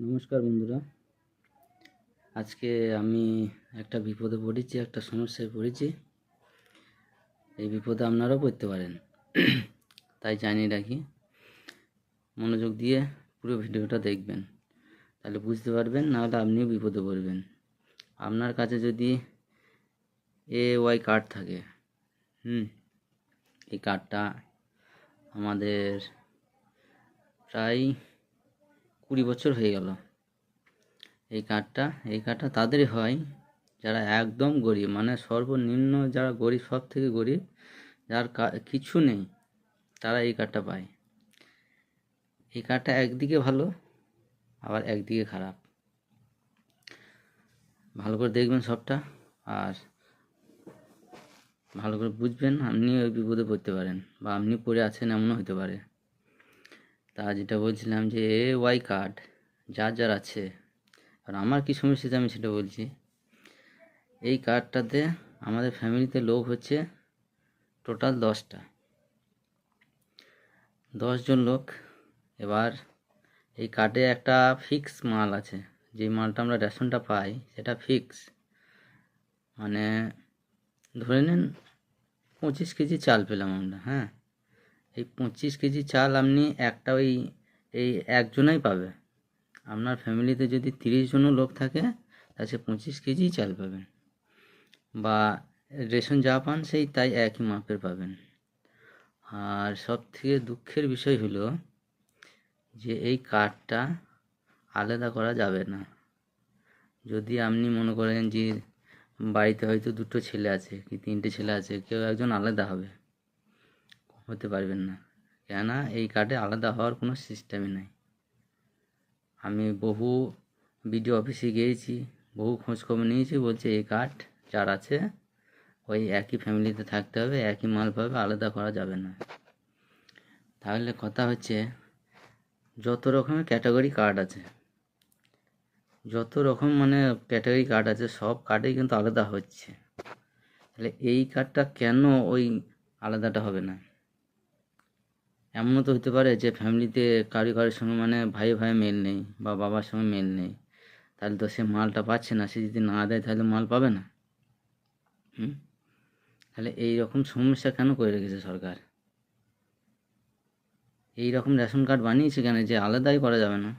নমস্কার বন্ধুরা। আজকে আমি একটা বিপদে পড়েছি, একটা সমস্যায় পড়েছি। এই বিপদে আপনারাও পড়তে পারেন, তাই জানিয়ে রাখি। মনোযোগ দিয়ে পুরো ভিডিওটা দেখবেন, তাহলে বুঝতে পারবেন, নাহলে আপনিও বিপদে পড়বেন। আপনার কাছে যদি AY কার্ড থাকে, এই কার্ডটা আমাদের প্রায় 20 বছর হয়ে গেল। এই কার্ডটা তাদেরই হয় যারা একদম গরিব, মানে সর্বনিম্ন যারা গরিব, সব থেকে গরিব, যার কিছু নেই, তারা এই কার্ডটা পায়। এই কার্ডটা একদিকে ভালো, আবার একদিকে খারাপ। ভালো করে দেখবেন সবটা, আর ভালো করে বুঝবেন, আপনিও ওই বিপদে পড়তে পারেন, বা আপনি পড়ে আছেন এমনও হতে পারে। তা যেটা বলছিলাম যে AY কার্ড যার আছে, আর আমার কী সমস্যা আমি সেটা বলছি। এই কার্ডটাতে আমাদের ফ্যামিলিতে লোক হচ্ছে টোটাল 10টা, 10 জন লোক। এবার এই কার্ডে একটা ফিক্স মাল আছে, যে মালটা আমরা রেশনটা পাই সেটা ফিক্স, মানে ধরে নিন 25 কেজি চাল পেলাম আমরা। হ্যাঁ, এই 25 কেজি চাল আপনি এই একজনাই পাবে। আপনার ফ্যামিলিতে যদি 30 জনও লোক থাকে, তাহলে সে 25 কেজি চাল পাবেন, বা রেশন যা পান সেই তাই একই মাপের পাবেন। আর সব থেকে দুঃখের বিষয় হলো যে এই কার্ডটা আলাদা করা যাবে না। যদি আপনি মনে করেন যে বাড়িতে হয়তো 2টো ছেলে আছে কি 3টে ছেলে আছে, কেউ একজন আলাদা হতে পারবেন না, কেননা এই কার্ডে আলাদা হওয়ার কোনো সিস্টেমই নাই। আমি বহু বিডিও অফিসে গিয়েছি, বহু খোঁজখবর নিয়েছি, বলছে এই কার্ড যার আছে ওই একই ফ্যামিলিতে থাকতে হবে, একই মাল পাবে, আলাদা করা যাবে না। তাহলে কথা হচ্ছে, যত রকমের ক্যাটাগরি কার্ড আছে, সব কার্ডেই কিন্তু আলাদা হচ্ছে। তাহলে এই কার্ডটা কেন ওই আলাদাটা হবে না? এমনও তো হতে পারে যে ফ্যামিলিতে কারোর সঙ্গে মানে ভাই মেল নেই, বা বাবার সঙ্গে মেল নেই, তাহলে তো সে মালটা পাচ্ছে না। সে যদি না দেয় তাহলে মাল পাবে না। তাহলে এই রকম সমস্যা কেন করে রেখেছে সরকার? এই রকম রেশন কার্ড বানিয়েছে কেন যে আলাদাই করা যাবে না?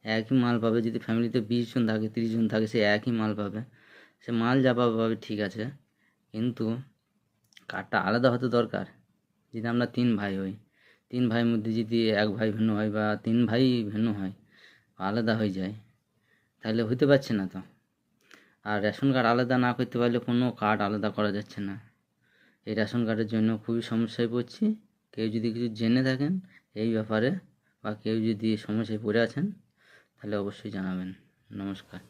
একই মাল পাবে। যদি ফ্যামিলিতে 20 জন থাকে, 30 জন থাকে, সে একই মাল পাবে। সে মাল যা পাবে ঠিক আছে, কিন্তু কার্ডটা আলাদা হতে দরকার। যদি আমরা 3 ভাই হই, 3 ভাইয়ের মধ্যে যদি এক ভাই ভিন্ন হয়, বা 3 ভাই ভিন্ন হয়, আলাদা হয়ে যায়, তাহলে হতে পারছে না তো। আর রেশন কার্ড আলাদা না করতে পারলে কোনো কার্ড আলাদা করা যাচ্ছে না। এই রেশন কার্ডের জন্য খুবই সমস্যায় পড়ছি। কেউ যদি কিছু জেনে থাকেন এই ব্যাপারে, বা কেউ যদি সমস্যায় পড়ে আছেন, তাহলে অবশ্যই জানাবেন। নমস্কার।